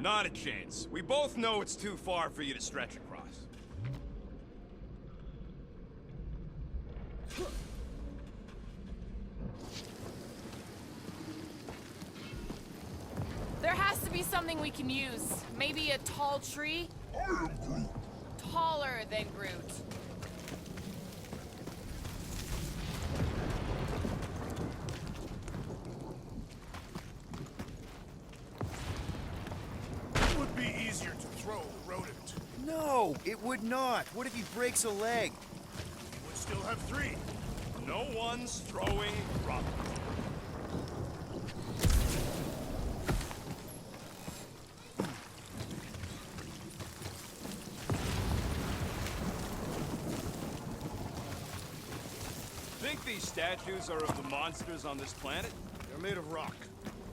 Not a chance. We both know it's too far for you to stretch across. There has to be something we can use. Maybe a tall tree? I am Groot. Taller than Groot. It would be easier to throw a rodent. No, it would not. What if he breaks a leg? You would still have 3. No one's throwing rubber. Think these statues are of the monsters on this planet? They're made of rock.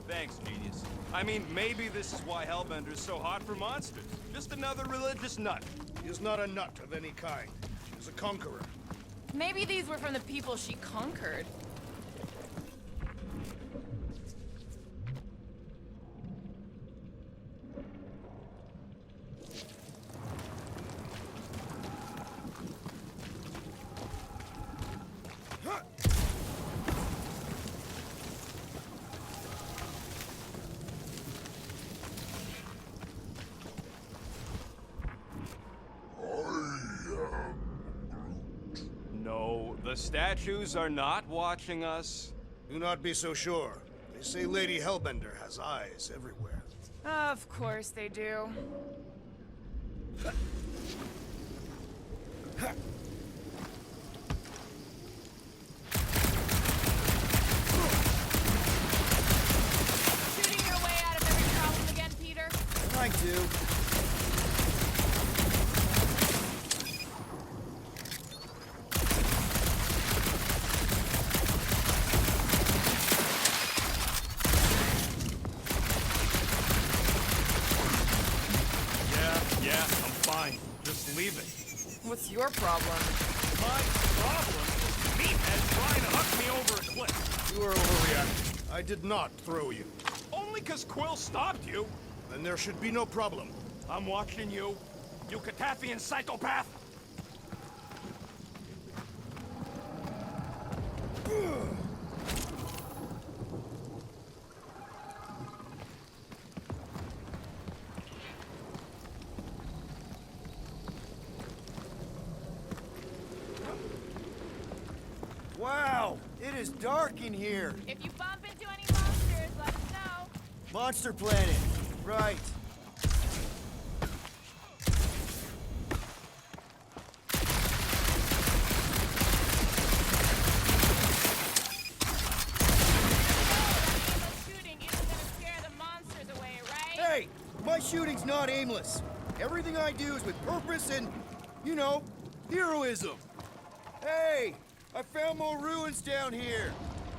Thanks, genius. I mean, maybe this is why Hellbender's so hot for monsters. Just another religious nut. He is not a nut of any kind. He is a conqueror. Maybe these were from the people she conquered. No, the statues are not watching us. Do not be so sure. They say Lady Hellbender has eyes everywhere. Of course they do. Shooting your way out of every problem again, Peter? I do. Yeah, I'm fine. Just leave it. What's your problem? My problem is meathead trying to huck me over a cliff. You are overreacting. I did not throw you. Only 'cause Quill stopped you. Then there should be no problem. I'm watching you, you Cataphian psychopath. Wow, it is dark in here. If you bump into any monsters, let us know. Monster Planet. Right. Shooting isn't gonna scare the monsters away, right? Hey, my shooting's not aimless. Everything I do is with purpose and, you know, heroism. Hey, I found more ruins down here.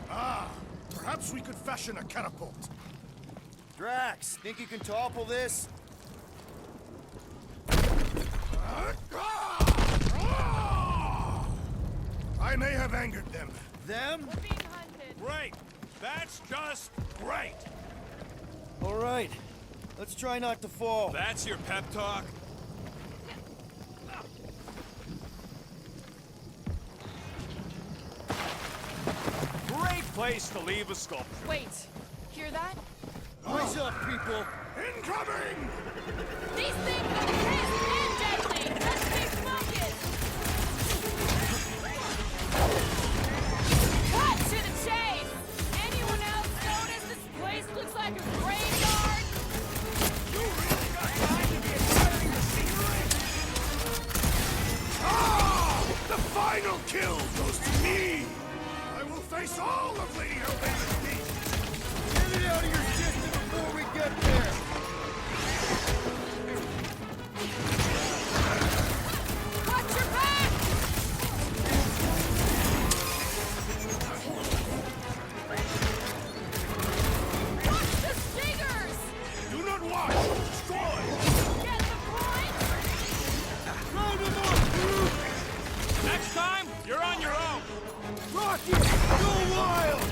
Ah, perhaps we could fashion a catapult. Drax, think you can topple this? I may have angered them. Them? We're being hunted. Great. That's just great. All right, let's try not to fall. That's your pep talk? Great place to leave a sculpture. Wait, hear that? Eyes up, people. Incoming! These things are pissed and deadly! Let's stay focused! Cut to the chase! Anyone else notice this place looks like a graveyard? You really got time to be admiring the scenery? Ah! The final kill goes to me! I will face all of Lady Hellbender's beasts! Get it out of your system before we get there. Watch your back! Watch the stingers! Do not watch! Destroy! Get the point? Round them up, Groot! Next time, you're on your own. Rocket, go wild!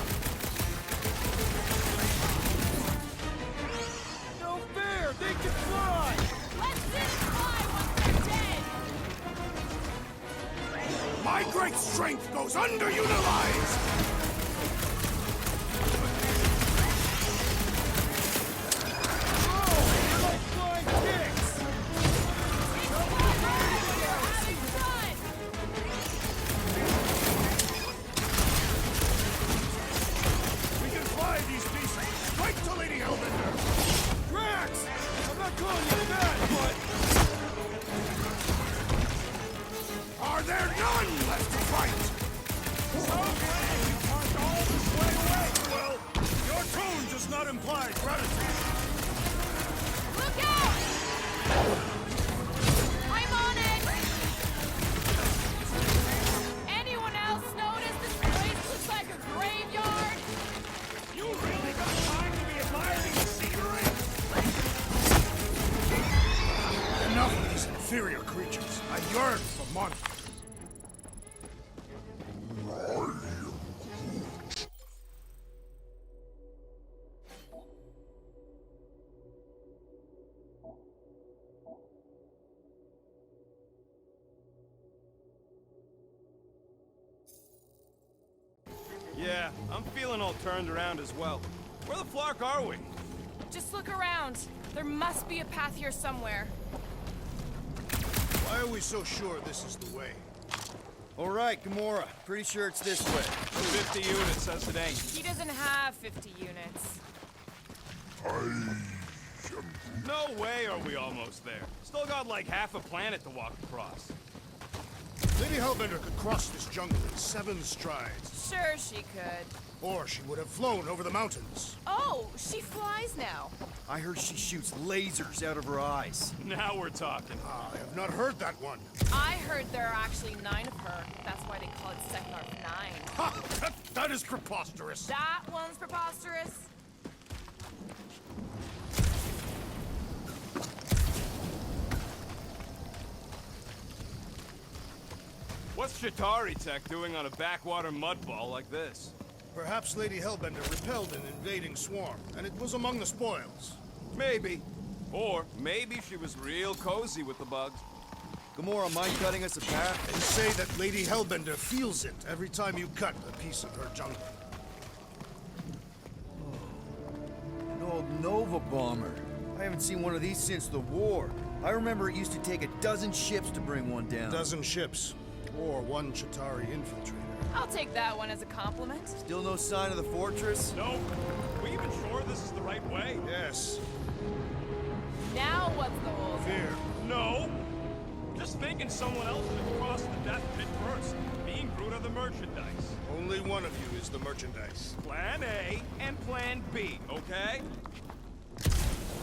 No fair! They can My great strength goes underutilized! We can fly these pieces right to Lady Hellbender! Drax! I'm not calling you bad, but... Are there none left to fight? So glad you parked all this way away! Well, your tone does not imply gratitude. Look out! I'm on it! Anyone else notice this place looks like a graveyard? You really got time to be admiring the scenery? Enough of these inferior creatures. I yearn for monsters. Yeah, I'm feeling all turned around as well. Where the flark are we? Just look around. There must be a path here somewhere. Why are we so sure this is the way? All right, Gamora. Pretty sure it's this way. 50 units says it ain't. He doesn't have 50 units. No way are we almost there. Still got like half a planet to walk across. Lady Hellbender could cross this jungle in 7 strides. Sure she could. Or she would have flown over the mountains. Oh, she flies now. I heard she shoots lasers out of her eyes. Now we're talking. I have not heard that one. I heard there are actually 9 of her. That's why they call it Second Art 9. Ha! That is preposterous. That one's preposterous. What's Chitauri Tech doing on a backwater mudball like this? Perhaps Lady Hellbender repelled an invading swarm, and it was among the spoils. Maybe. Or maybe she was real cozy with the bugs. Gamora, mind cutting us a path? They say that Lady Hellbender feels it every time you cut a piece of her jungle. An old Nova bomber. I haven't seen one of these since the war. I remember it used to take a dozen ships to bring one down. A dozen ships, or 1 Chitauri infiltrator. I'll take that one as a compliment. Still no sign of the fortress? Nope. Are we even sure this is the right way? Yes, Now what's the whole fear. No. Just thinking someone else would have crossed the death pit first. Being Groot of the merchandise. Only one of you is the merchandise. Plan A and Plan B, okay?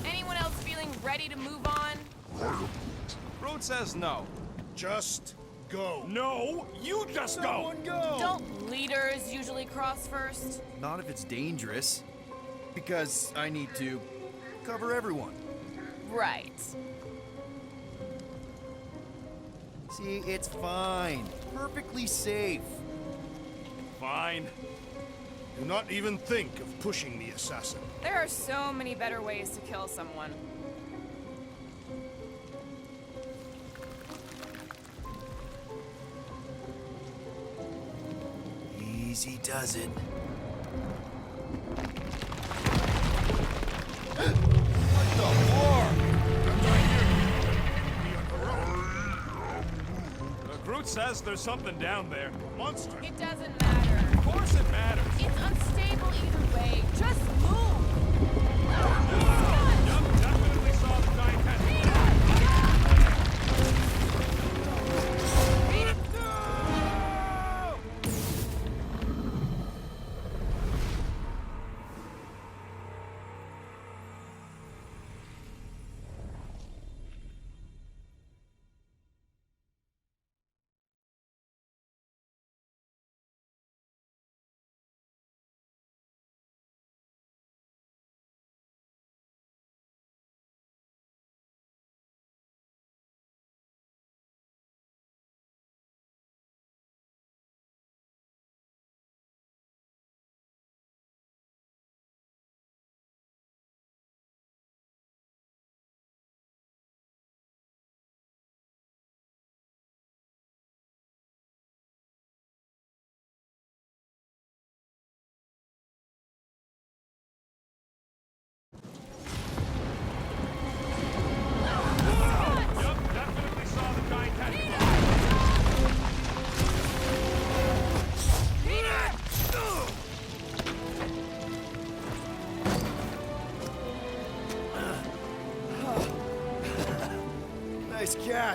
Anyone else feeling ready to move on? Groot says no. Just go. No, you just go. Someone go! Don't leaders usually cross first? Not if it's dangerous. Because I need to cover everyone. Right. See, it's fine. Perfectly safe. Fine. Do not even think of pushing the assassin. There are so many better ways to kill someone. Easy does it. Groot says there's something down there. Monster. It doesn't matter. Of course it matters. It's unstable either way. Just move!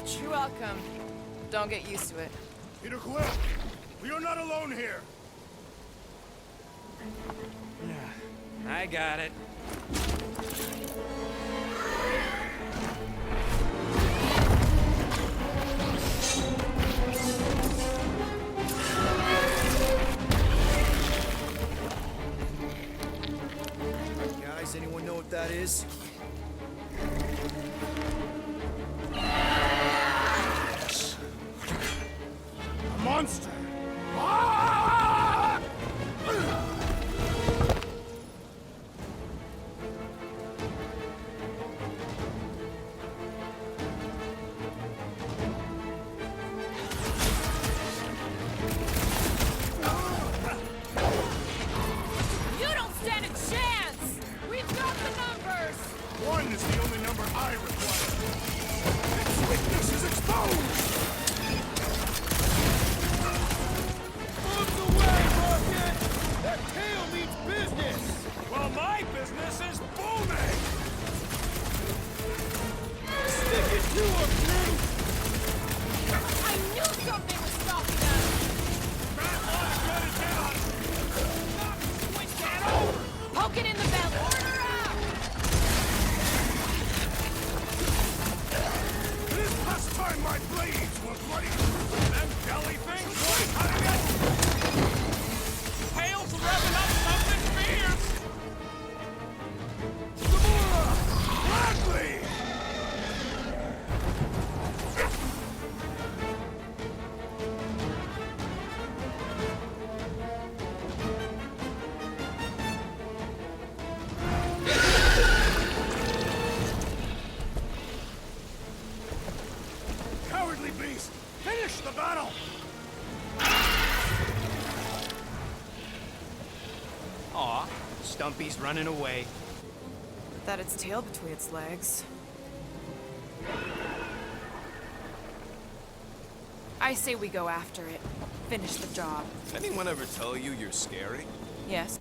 much. You're welcome. Don't get used to it. Peter Quill, we are not alone here. I got it. Guys, anyone know what that is? A monster. Ah! You don't stand a chance! We've got the numbers! One is the only number I require. Its weakness is exposed! Move away, Rocket! That tail means business! Well, my business is booming! Stick it to him, Drew! I knew something was stopping us! Switch that over! Poke it in the belly! Order up! It is past time my blades were bloody! Them jelly things won't hang it! Tails revving up something fierce! Gamora! Gladly! Cowardly beast! Finish the battle! Aw, Stumpy's running away. That its tail between its legs. I say we go after it. Finish the job. Anyone ever tell you you're scary? Yes.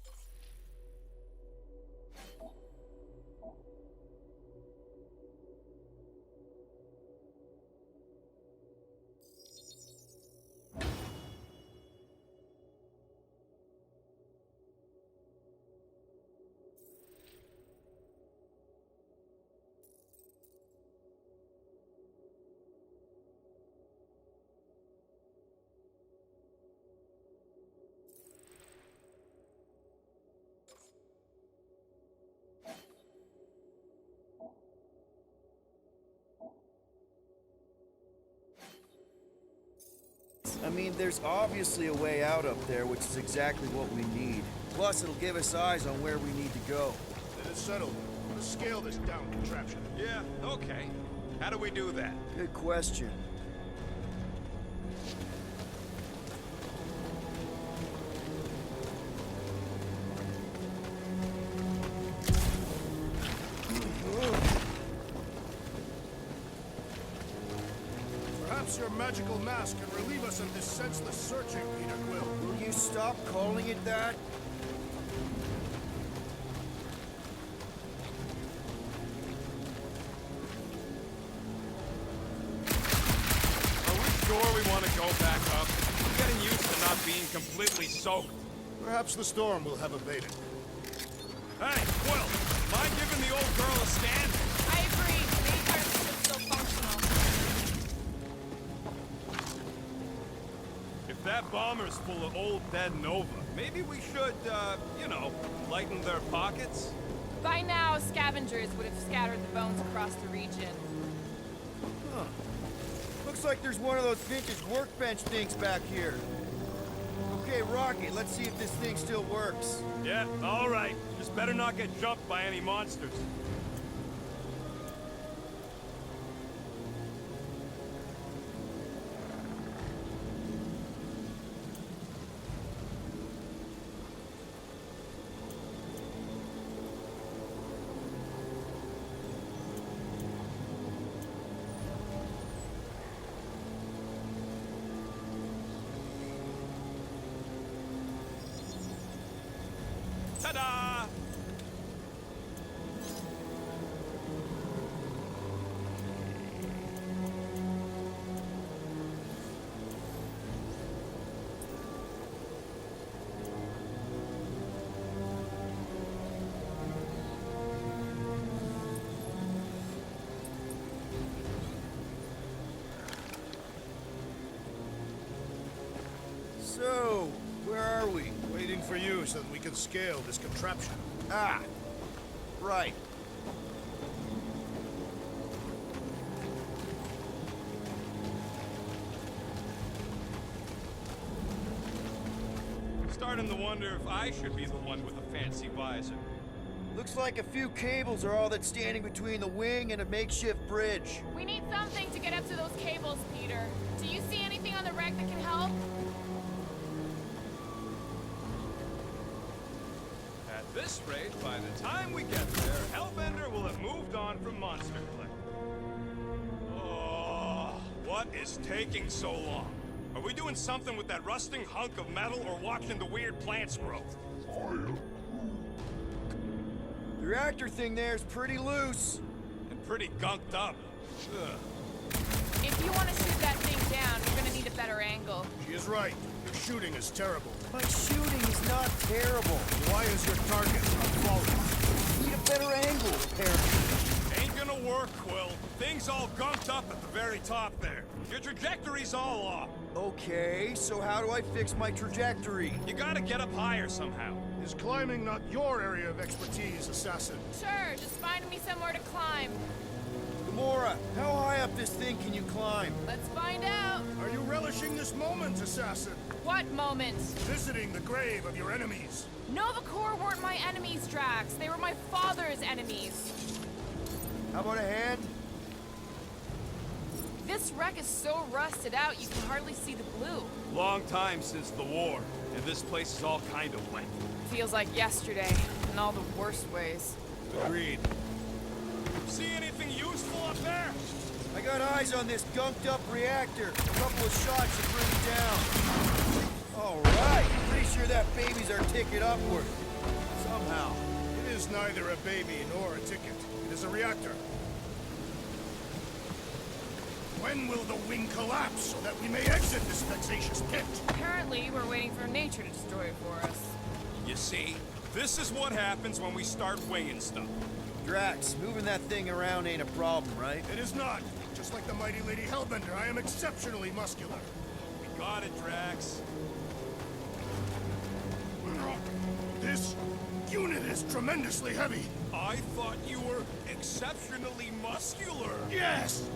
I mean, there's obviously a way out up there, which is exactly what we need. Plus, it'll give us eyes on where we need to go. It is settled. Let's scale this down contraption. Yeah, okay. How do we do that? Good question. Perhaps your magical mask can relieve us of this senseless searching, Peter Quill. Will you stop calling it that? Are we sure we want to go back up? I'm getting used to not being completely soaked. Perhaps the storm will have abated. Hey, Quill, mind giving the old girl a stand? I agree. Maybe our ship's still functional. If that bomber's full of old dead Nova, maybe we should, you know, lighten their pockets? By now, scavengers would have scattered the bones across the region. Huh. Looks like there's one of those vintage workbench things back here. Okay, Rocket, let's see if this thing still works. Yeah, all right. Just better not get jumped by any monsters. Ta-da! So, where are we? Waiting for you so that we can scale this contraption. Ah, right. Starting to wonder if I should be the one with a fancy visor. Looks like a few cables are all that's standing between the wing and a makeshift bridge. We need something to get up to those cables, Peter. Do you see anything on the wreck that can help? At this rate, by the time we get there, Hellbender will have moved on from Monster Cliff. Oh, what is taking so long? Are we doing something with that rusting hunk of metal or watching the weird plants grow? The reactor thing there's pretty loose. And pretty gunked up. Ugh. If you want to shoot that thing down, you're gonna need a better angle. She is right. Your shooting is terrible. My shooting is not terrible. Why is your target not falling? Need a better angle, apparently. Ain't gonna work, Quill. Thing's all gunked up at the very top there. Your trajectory's all off. Okay, so how do I fix my trajectory? You gotta get up higher somehow. Is climbing not your area of expertise, Assassin? Sure, just find me somewhere to climb. Gamora, how high up this thing can you climb? Let's find out. Are you relishing this moment, Assassin? What moment? Visiting the grave of your enemies. Nova Corps weren't my enemies, Drax. They were my father's enemies. How about a hand? This wreck is so rusted out you can hardly see the blue. Long time since the war, and this place is all kind of wet. Feels like yesterday, in all the worst ways. Agreed. See anything useful up there? I got eyes on this gunked up reactor. A couple of shots should bring it down. All right, pretty sure that baby's our ticket upward. Somehow. It is neither a baby nor a ticket. It is a reactor. When will the wing collapse so that we may exit this vexatious pit? Apparently, we're waiting for nature to destroy it for us. You see, this is what happens when we start winging stuff. Drax, moving that thing around ain't a problem, right? It is not. Just like the mighty Lady Hellbender, I am exceptionally muscular. We got it, Drax. This unit is tremendously heavy. I thought you were exceptionally muscular. Yes!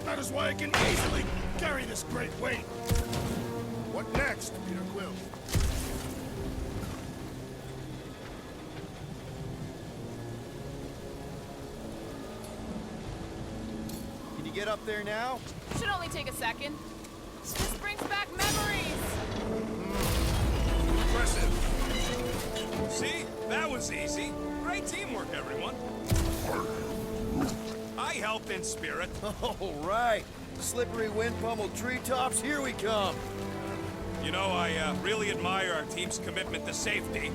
That is why I can easily carry this great weight. What next, Peter Quill? Can you get up there now? Should only take a second. This brings back memories. Impressive. See? That was easy. Great teamwork, everyone. I helped in spirit. All right. Slippery wind-pummeled treetops, here we come. You know, I really admire our team's commitment to safety.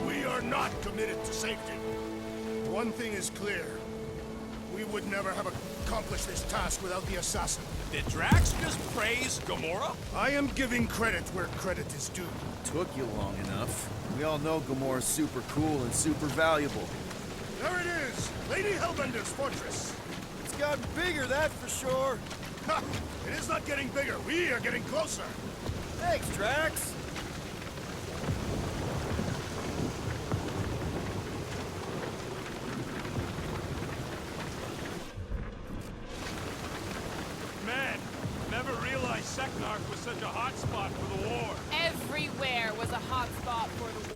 We are not committed to safety. One thing is clear. We would never have accomplished this task without the assassin. Did Drax just praise Gamora? I am giving credit where credit is due. Took you long enough. We all know Gamora's super cool and super valuable. There it is! Lady Hellbender's fortress! It's gotten bigger, that's for sure. Ha! It is not getting bigger. We are getting closer. Thanks, Drax. Man, never realized Seknark was such a hot spot for the war. Everywhere was a hot spot for the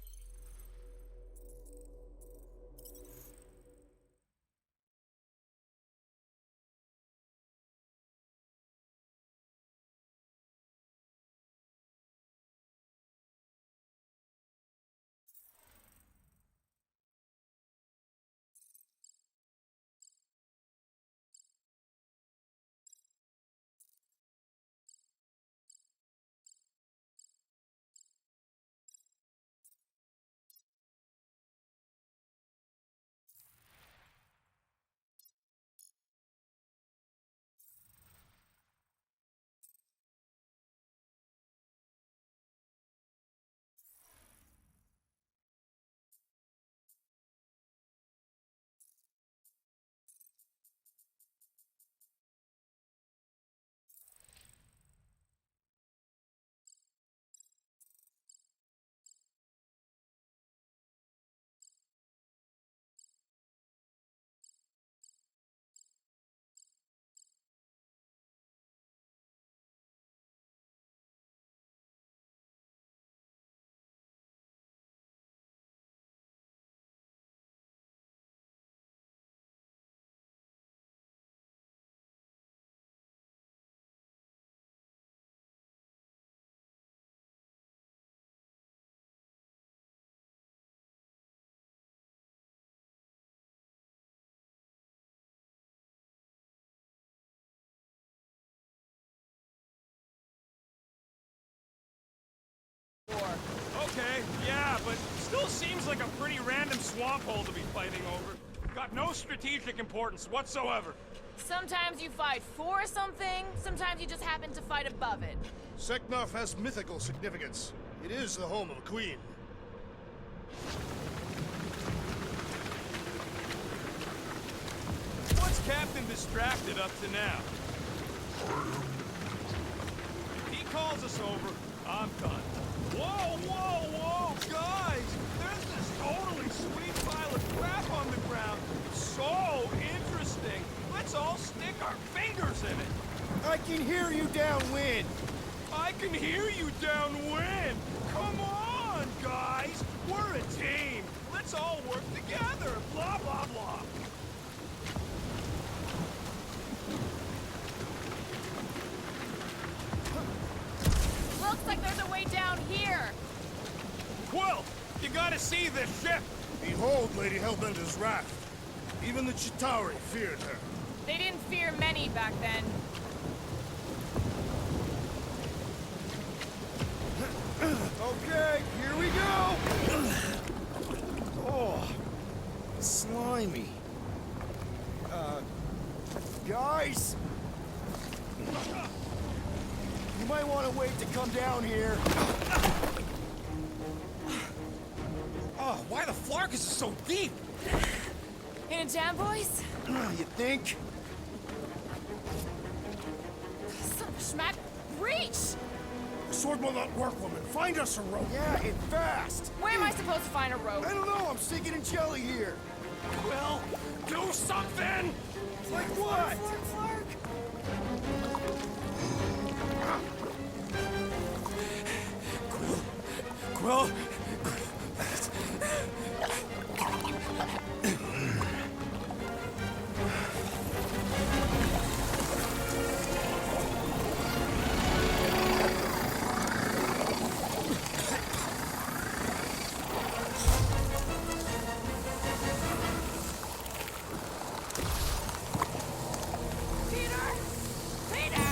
Okay, yeah, but still seems like a pretty random swamp hole to be fighting over. Got no strategic importance whatsoever. Sometimes you fight for something, sometimes you just happen to fight above it. Seknarf has mythical significance. It is the home of a queen. What's Captain Distracted up to now? If he calls us over, I'm done. Whoa, whoa, whoa, guys! There's this totally sweet pile of crap on the ground. So interesting. Let's all stick our fingers in it. I can hear you downwind. I can hear you downwind. Come on, guys. We're a team. Let's all work together. Blah, blah, blah. Looks like there's a way down here. Quill, you gotta see this ship. Behold Lady Hellbender's wrath. Even the Chitauri feared her. They didn't fear many back then. Okay, here we go! Oh, slimy. Guys? You might want to wait to come down here. Oh, why the Flarkus is so deep? In a jam, boys? You think? Some schmack. Reach! Sword will not work, woman. Find us a rope. Yeah, and fast! Where am I supposed to find a rope? I don't know, I'm sinking in jelly here. Quill, do something! Like what? Quill, Peter! Peter!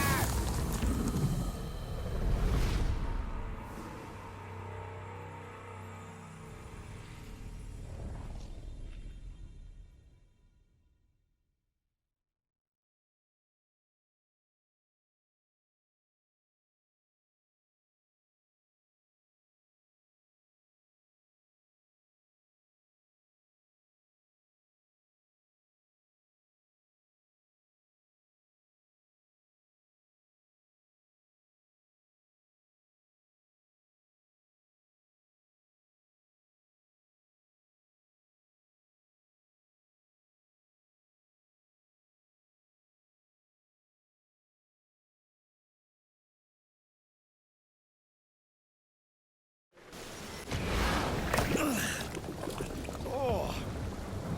Oh,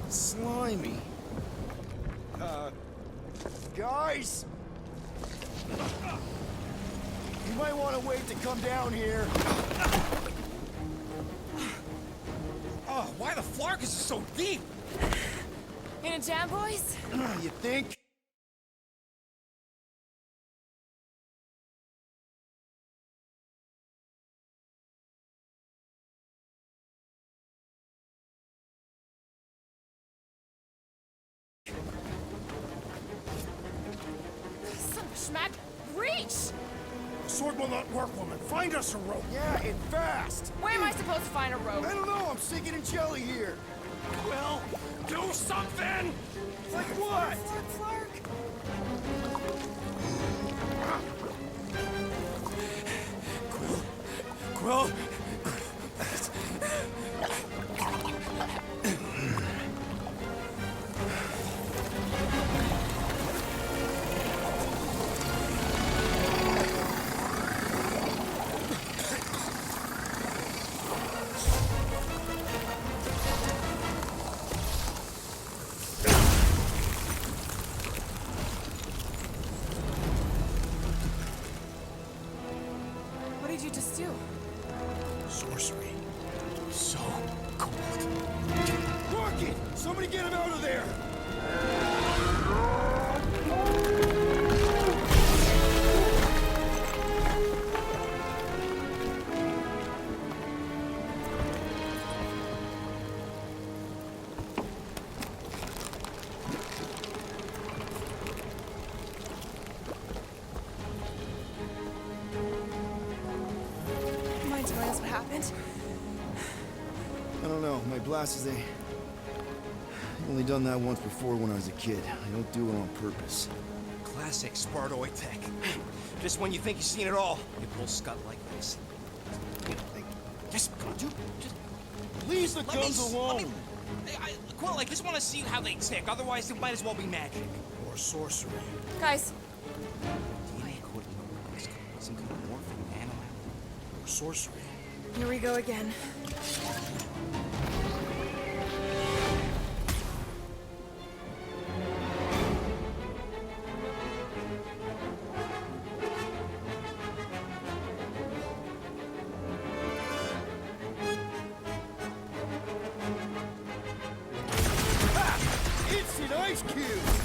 slimy. Guys? You might want to wait to come down here. oh, why the Flarkus is so deep? In a jam, boys? You think? Some schmack. Reach! Sword will not work, woman. Find us a rope. Yeah, and fast! Where am I supposed to find a rope? I don't know, I'm sinking in jelly here. Quill, do something! Like what? Quill, What did you just do? Sorcery. So cold. Rocket! Somebody get him out of there! that's what happened? I don't know. My blast is I've only done that once before when I was a kid. I don't do it on purpose. Classic Spartoid tech. Just when you think you've seen it all, you pull scut like this. Just, dude, just Leave the guns alone! Quill, I just want to see how they tick. Otherwise, it might as well be magic. Or sorcery. Guys, DNA coding numbers, some kind of morphine animal. Or sorcery. here we go again. Instant ice cube!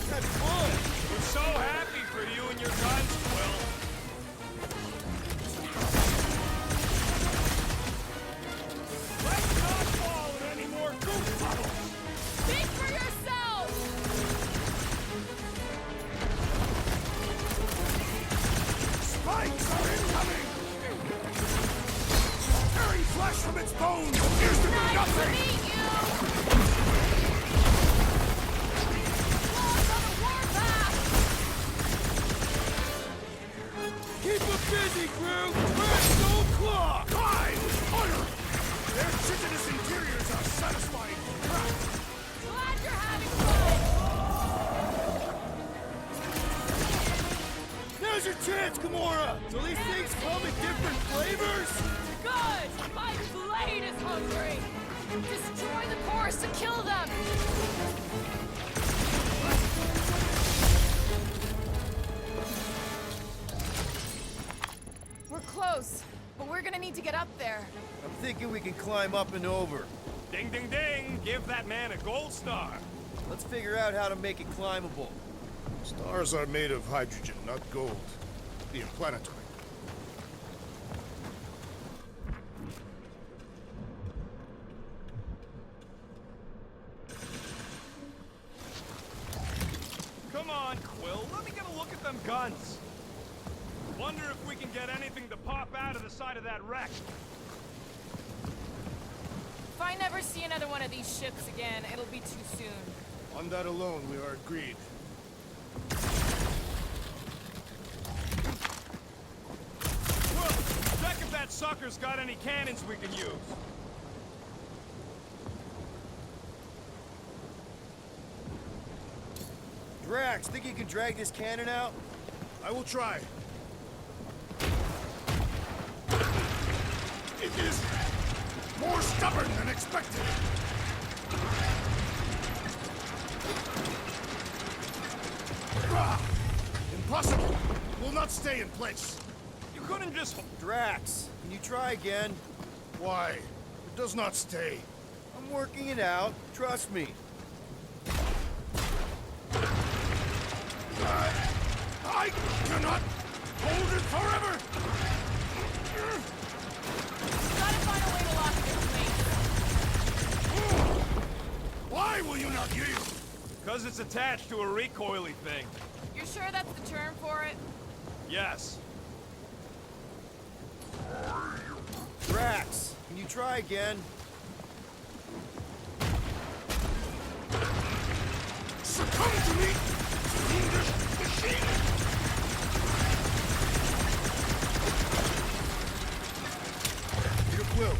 That's fun! We're so happy for you and your guns, Quill. Let's not fall in any more goop puddles. Speak for yourself! Spikes are incoming! Tearing flesh from its bones appears to be Nice to nothing! meet you! Lost on the warpath! Keep them busy, crew! Red Soul Claw! Fine! Fire! Their chitinous interiors are satisfying craft! Glad you're having fun! Now's your chance, Gamora! So these things come in different flavors? Good! My blade is hungry! Destroy the forest to kill them! We're close, but we're gonna need to get up there. I'm thinking we can climb up and over. Ding, ding, ding. Give that man a gold star. Let's figure out how to make it climbable. Stars are made of hydrogen, not gold. Being planetoid. Come on, Quill. Let me get a look at them guns. Wonder if we can get anything to pop out of the side of that wreck. If I never see another one of these ships again, it'll be too soon. On that alone, we are agreed. Quill, check if that sucker's got any cannons we can use. Drax, think you can drag this cannon out? I will try. It is more stubborn than expected. Ah, impossible! It will not stay in place. You couldn't just... Drax, can you try again? Why? It does not stay. I'm working it out. Trust me. I cannot hold it forever! Gotta find a way to lock this place. Why will you not yield? Because it's attached to a recoily thing. You're sure that's the term for it? Yes. Drax, can you try again? Succumb to me, fiendish machine! Peter Quill,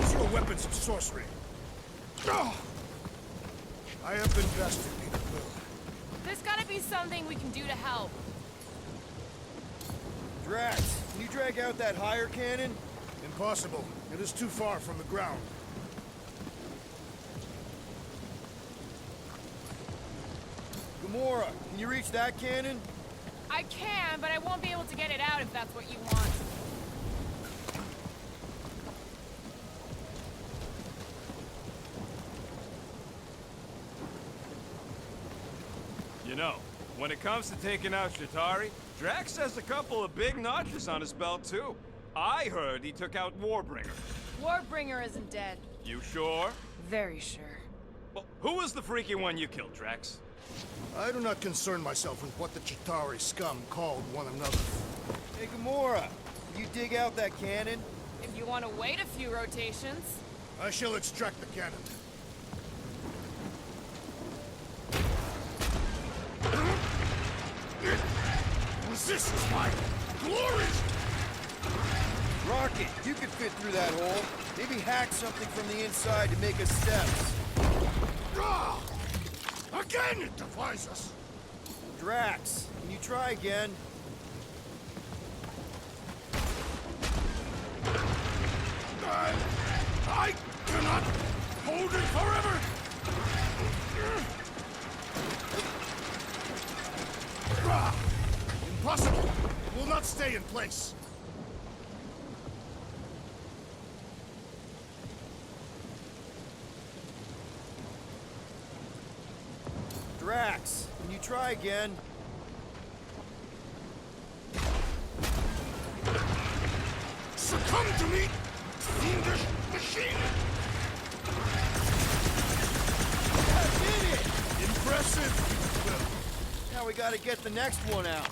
use your weapons of sorcery. Oh! I have been bested, Peter Quill. There's gotta be something we can do to help. Drax, can you drag out that higher cannon? Impossible. It is too far from the ground. Gamora, can you reach that cannon? I can, but I won't be able to get it out if that's what you want. You know, when it comes to taking out Chitauri, Drax has a couple of big notches on his belt, too. I heard he took out Warbringer. Warbringer isn't dead. You sure? Very sure. Well, who was the freaky one you killed, Drax? I do not concern myself with what the Chitauri scum called one another. Hey, Gamora, can you dig out that cannon? If you want to wait a few rotations. I shall extract the cannon. This is my glory! Rocket, you could fit through that hole. Maybe hack something from the inside to make us steps. Ah! Again it defies us! Drax, can you try again? I cannot hold it forever! Ah! Impossible! It will not stay in place. Drax, can you try again? Succumb to me, fiendish machine! I did it! Impressive, Will. Now we gotta get the next one out.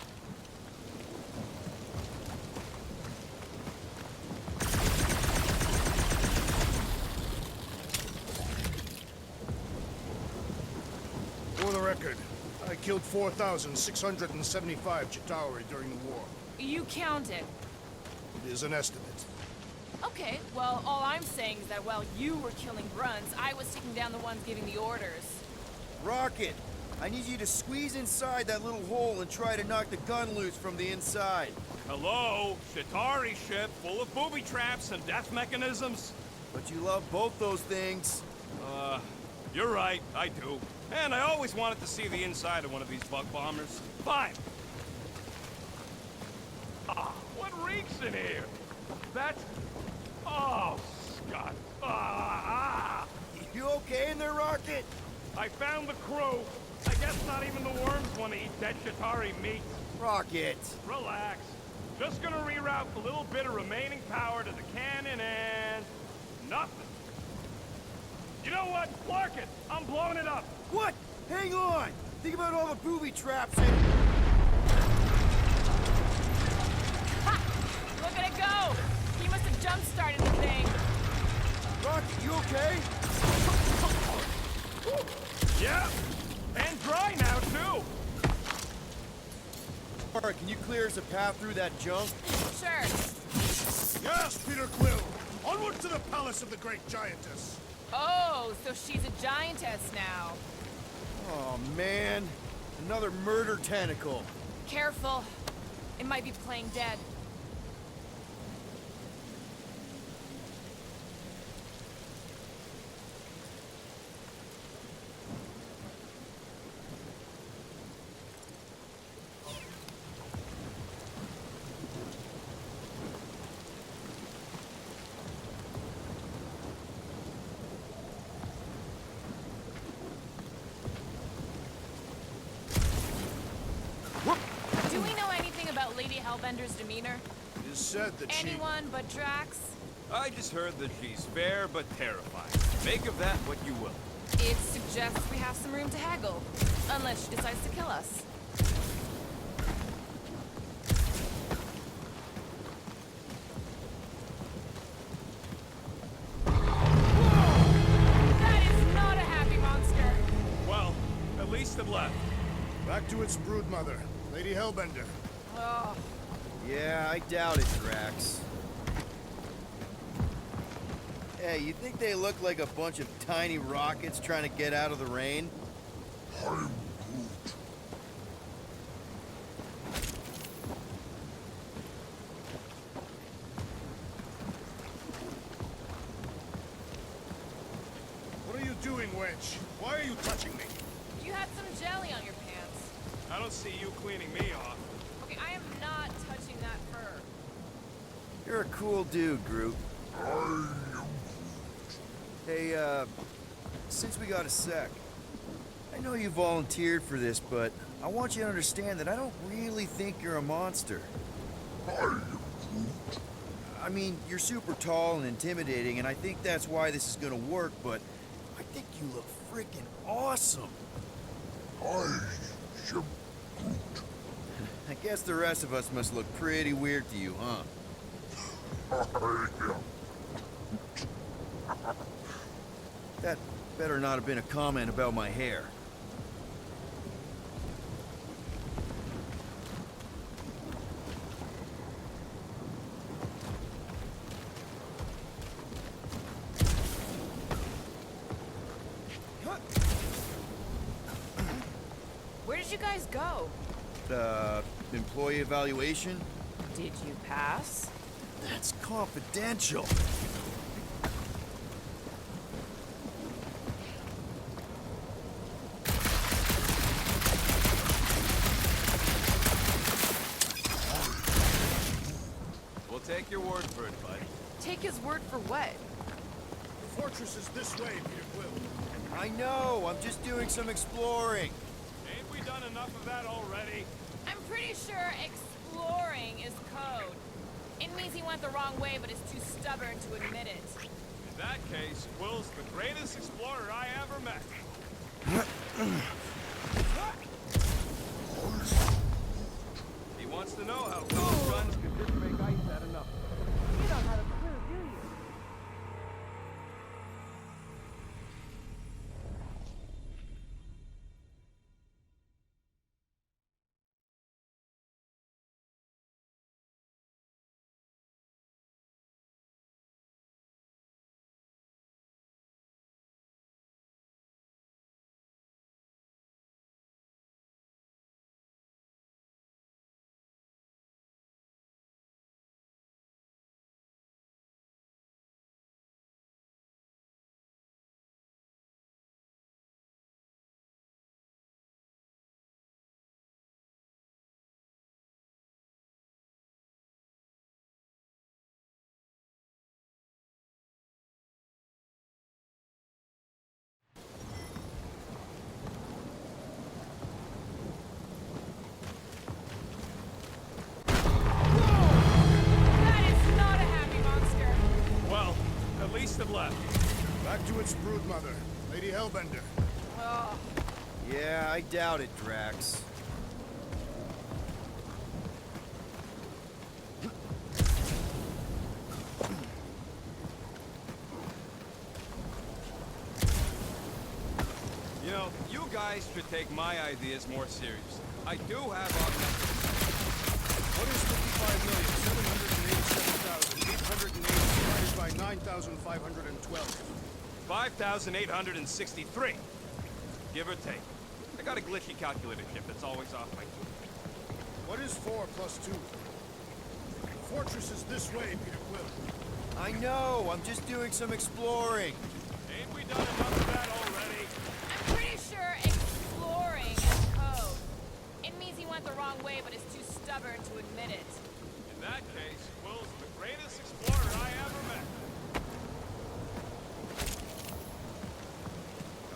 For the record, I killed 4,675 Chitauri during the war. You counted. It is an estimate. Okay, well, all I'm saying is that while you were killing grunts, I was taking down the ones giving the orders. Rocket, I need you to squeeze inside that little hole and try to knock the gun loose from the inside. Hello? Chitauri ship full of booby traps and death mechanisms? But you love both those things. You're right, I do. And I always wanted to see the inside of one of these bug bombers. Fine. Ah, what reeks in here? That's... Oh, Scott. You okay in there, Rocket? I found the crew. I guess not even the worms want to eat dead Chitauri meat. Rocket. Relax. Just gonna reroute a little bit of remaining power to the cannon and... nothing. You know what? Clark it! I'm blowing it up! What? Hang on! Think about all the booby traps and... Ha! Look at it go! He must have jump-started the thing. Rocket, you okay? Yeah! And dry now, too! Alright, can you clear us a path through that junk? Sure. Yes, Peter Quill! Onward to the palace of the great giantess! Oh, so she's a giantess now. Oh, man. Another murder tentacle. Careful. It might be playing dead. Do we know anything about Lady Hellbender's demeanor? It is said that Anyone but Drax? I just heard that she's fair but terrifying. Make of that what you will. It suggests we have some room to haggle. Unless she decides to kill us. Whoa! That is not a happy monster. Well, at least it left. Back to its broodmother, Lady Hellbender. Oh, Yeah, I doubt it, Drax. Hey, you think they look like a bunch of tiny rockets trying to get out of the rain? What are you doing, wench? Why are you touching me? you had some jelly on your pants. I don't see you cleaning me off. Okay, I am not touching that fur. You're a cool dude, Groot. Hey, since we got a sec, I know you volunteered for this, but I want you to understand that I don't really think you're a monster. I mean, you're super tall and intimidating, and I think that's why this is gonna work, but I think you look freaking awesome. I guess the rest of us must look pretty weird to you, huh? That better not have been a comment about my hair. Where did you guys go? Employee evaluation? Did you pass? That's confidential. We'll take your word for it, bud. Take his word for what? The fortress is this way, Peter Quill. I know, I'm just doing some exploring. Ain't we done enough of that already? I'm pretty sure exploring is code. It means he went the wrong way, but is too stubborn to admit it. In that case, Will's the greatest explorer I ever met. He wants to know how cold guns can just make ice at enough. You don't have a clue, do you? That is not a happy monster. Well, at least it left. Back to its broodmother, Lady Hellbender. Oh, Yeah, I doubt it, Drax. You know, you guys should take my ideas more seriously. I do have augmented. What is 55,787,880 divided by 9,512? 5,863. Give or take. I got a glitchy calculator chip that's always off my key. What is 4 plus 2? The fortress is this way, Peter Quill. I know, I'm just doing some exploring. Ain't we done enough of that already? I'm pretty sure exploring is code. It means he went the wrong way, but is too stubborn to admit it. In that case, Will's the greatest explorer I ever met.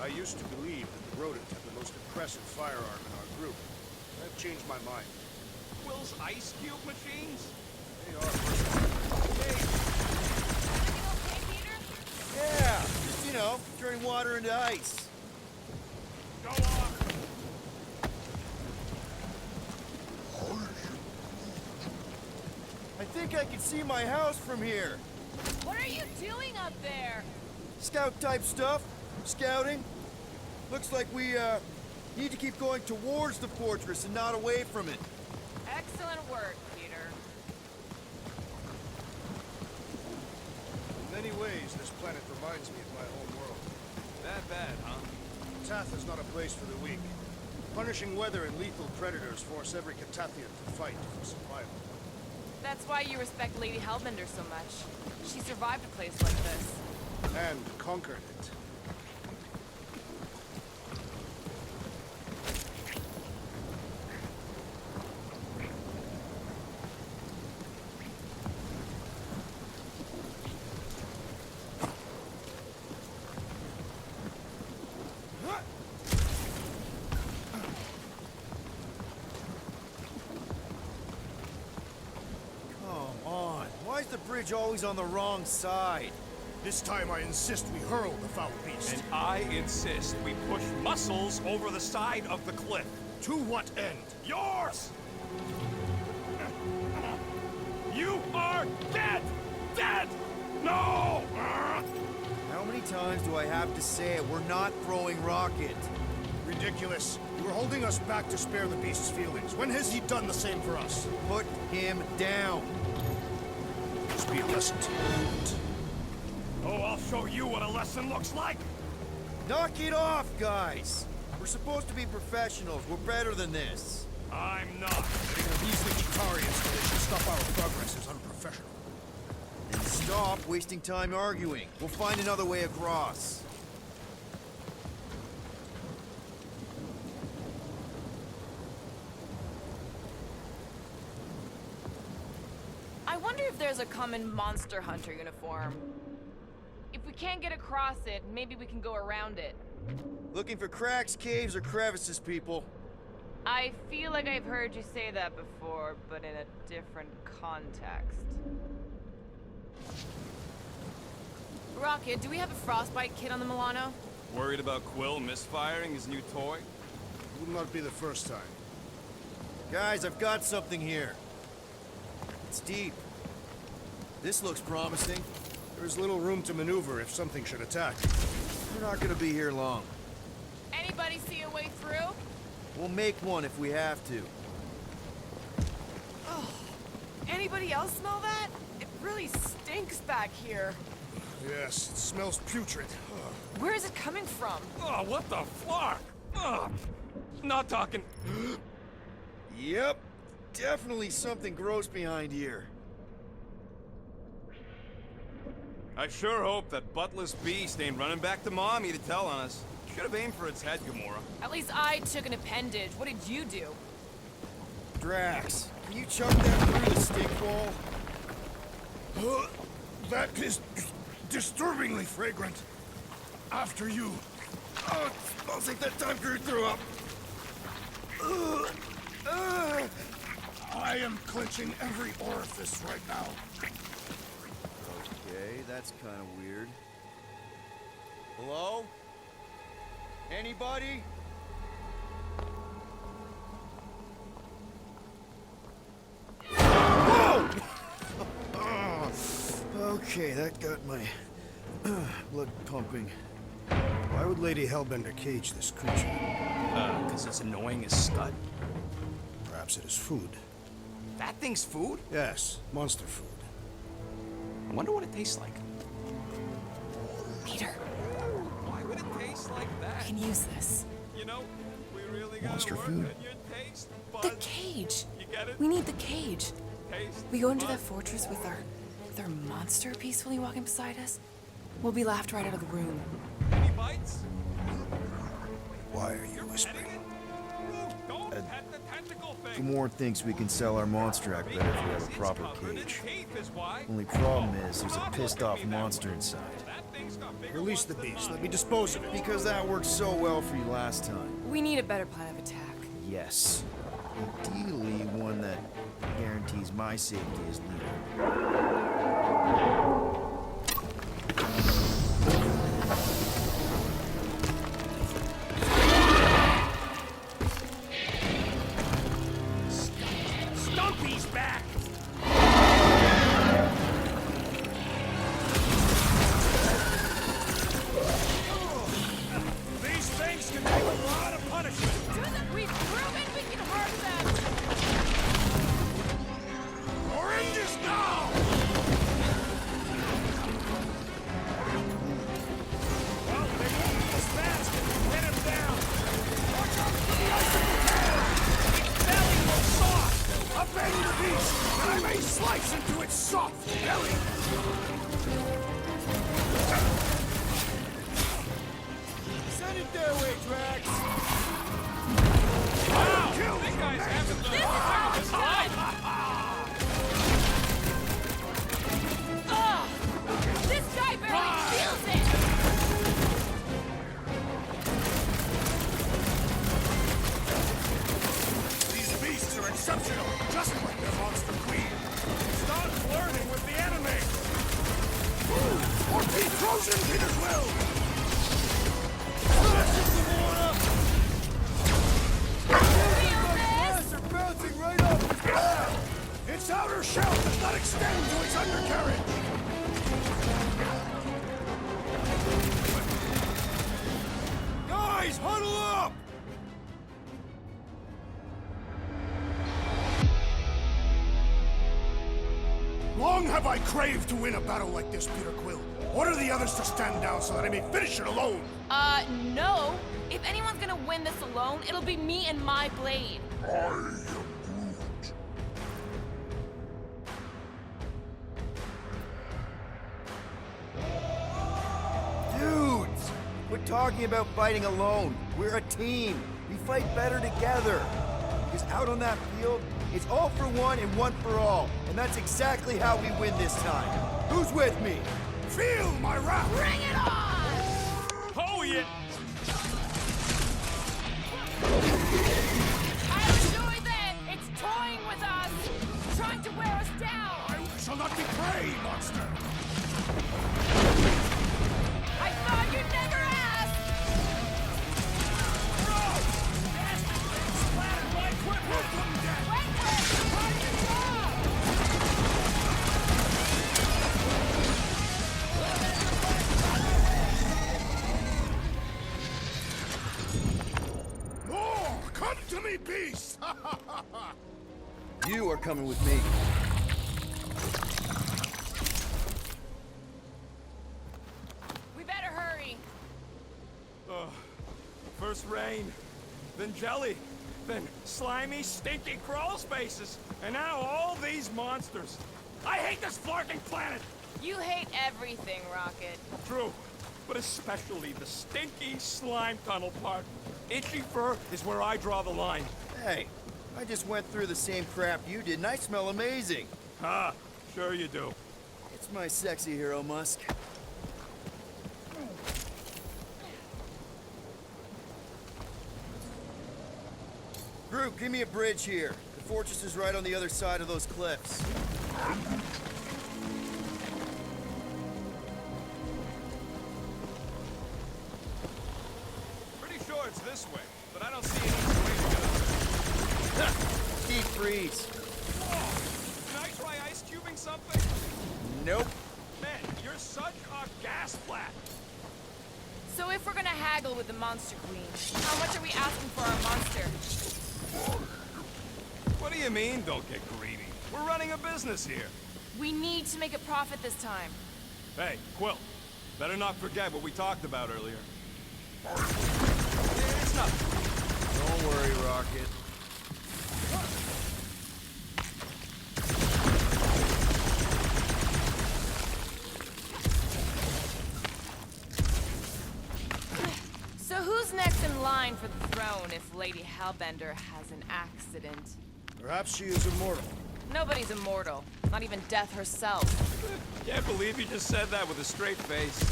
I used to believe that the rodent had the most impressive firearm in our group. I've changed my mind. Will's ice cube machines? They are versatile. Everything okay, Peter? Yeah, just, you know, turning water into ice. Go on. I think I can see my house from here. What are you doing up there? Scout-type stuff. Scouting. Looks like we, need to keep going towards the fortress and not away from it. Excellent work, Peter. In many ways, this planet reminds me of my home world. That bad, huh? Tath is not a place for the weak. Punishing weather and lethal predators force every Catathian to fight for survival. That's why you respect Lady Hellbender so much. She survived a place like this. And conquered it. Come on, why is the bridge always on the wrong side? This time I insist we hurl the foul beast. And I insist we push muscles over the side of the cliff. To what end? Yours! You are dead! times do I have to say it? We're not throwing rocket. Ridiculous. You were holding us back to spare the beast's feelings. When has he done the same for us? Put him down. Just be a lesson to you. Oh, I'll show you what a lesson looks like! Knock it off, guys! We're supposed to be professionals. We're better than this. I'm not. Letting a measly Chitari installation stop our progress is unprofessional. Then stop wasting time arguing. We'll find another way across. I wonder if there's a common monster hunter uniform. If we can't get across it, maybe we can go around it. Looking for cracks, caves, or crevices, people. I feel like I've heard you say that before, but in a different context. Rocket, do we have a frostbite kit on the Milano? Worried about Quill misfiring his new toy? Will not be the first time. Guys, I've got something here. It's deep. This looks promising. There's little room to maneuver if something should attack. We're not gonna be here long. Anybody see a way through? We'll make one if we have to. Anybody else smell that? It really stinks back here. Yes, it smells putrid. Where is it coming from? Oh, what the flark? Oh, not talking. Yep. Definitely something gross behind here. I sure hope that buttless beast ain't running back to Mommy to tell on us. Should have aimed for its head, Gamora. At least I took an appendage. What did you do? Drax, can you chuck that through the stink ball? That is disturbingly fragrant. After you. Oh, it smells like that time Groot threw up. I am clenching every orifice right now. Okay, that's kind of weird. Hello? Anybody? Whoa! Okay, that got my blood pumping. Why would Lady Hellbender cage this creature? Because it's annoying as scud. Perhaps it is food. That thing's food? Yes, monster food. I wonder what it tastes like. Peter, Why would it taste like I that? can use this. You know, we really gotta Monster work food. on your taste The buds. cage. You get it? We need the cage. Taste We go into buds. that fortress with our monster peacefully walking beside us. We'll be laughed right out of the room. Any bites? Why are you Petting whispering? it? Ooh, don't pet the tentacle thing. Gamora thinks we can sell our monster act better if we have a It's proper covered in cage. teeth is why. Only problem is there's a Stop pissed looking off at me that monster way. inside. That thing's got bigger Release ones the than beast. mine. Let me dispose of it. Because that worked so well for you last time. We need a better plan of attack. Yes. Ideally, one that guarantees my safety as leader. Stumpy's back! These things can take a lot of punishment. Susan, we've proven we can harm them! Oranges now! Well, they won't be as fast if we pin him down. Watch out for the icicle tail! Its belly will soft! Upend the beast, and I may slice into its soft belly! Send it their way, Drax! Wow! This guy's having the time of his life! Ugh! This guy barely feels it! These beasts are exceptional, just like their monster queen. Stop flirting with the enemy! Or be frozen in his will! Feel this? They're bouncing right off his back! Its outer shell does not extend to its undercarriage! Long have I craved to win a battle like this, Peter Quill. Order the others to stand down so that I may finish it alone. No. If anyone's gonna win this alone, it'll be me and my blade. Dudes! Quit talking about fighting alone. We're a team. We fight better together. Because out on that field, it's all for one and one for all. And that's exactly how we win this time. Who's with me? Feel my wrath! Bring it on! Oh, yeah! I enjoy that! It's toying with us! Trying to wear us down! I shall not be prey, monster! I thought you'd never ask! More! Come to me, beast! You are coming with me. We better hurry. First rain, then jelly, then slimy, stinky crawl spaces, and now all these monsters. I hate this flarking planet! You hate everything, Rocket. True, but especially the stinky slime tunnel part. Itchy fur is where I draw the line. Hey, I just went through the same crap you did, and I smell amazing. Ah, sure you do. It's my sexy hero, Musk. Group, give me a bridge here. The fortress is right on the other side of those cliffs. Pretty sure it's this way, but I don't see any way to get up Deep freeze. there. Whoa! Can I try ice cubing something? Nope. Man, you're such a gas flat. So if we're gonna haggle with the Monster Queen, how much are we asking for our monster? What do you mean, don't get greedy? We're running a business here. We need to make a profit this time. Hey, Quill, better not forget what we talked about earlier. It's nothing. Don't worry, Rocket. So who's next in line for the throne if Lady Hellbender has an accident? Perhaps she is immortal. Nobody's immortal. Not even death herself. Can't believe you just said that with a straight face.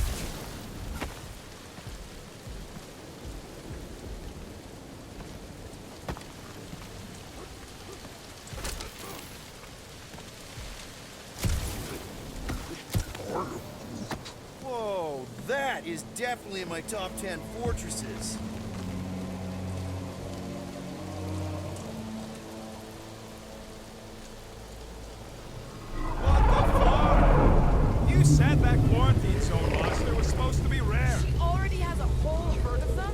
Whoa, that is definitely in my top 10 fortresses. You said that quarantine zone monster was supposed to be rare. She already has a whole herd of them?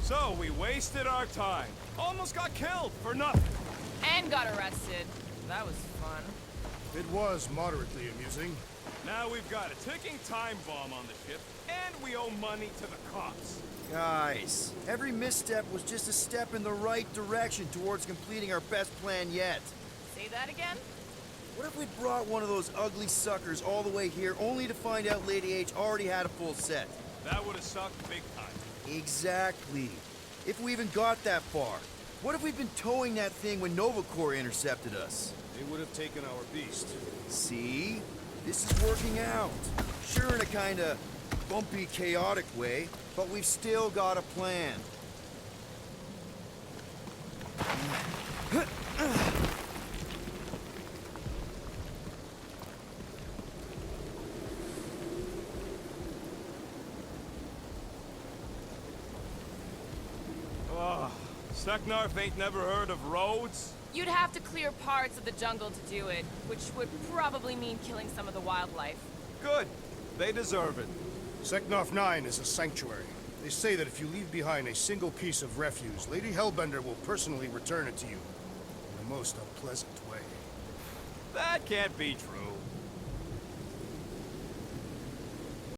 So we wasted our time. Almost got killed for nothing. And got arrested. That was fun. It was moderately amusing. Now we've got a ticking time bomb on the ship, and we owe money to the cops. Guys, every misstep was just a step in the right direction towards completing our best plan yet. Say that again? What if we brought one of those ugly suckers all the way here only to find out Lady H already had a full set? That would have sucked big time. Exactly. If we even got that far. What if we'd been towing that thing when Nova Corps intercepted us? They would have taken our beast. See? This is working out. Sure, in a kinda bumpy, chaotic way, but we've still got a plan. Seknarf ain't never heard of roads? You'd have to clear parts of the jungle to do it, which would probably mean killing some of the wildlife. Good. They deserve it. Seknarf 9 is a sanctuary. They say that if you leave behind a single piece of refuse, Lady Hellbender will personally return it to you in the most unpleasant way. That can't be true.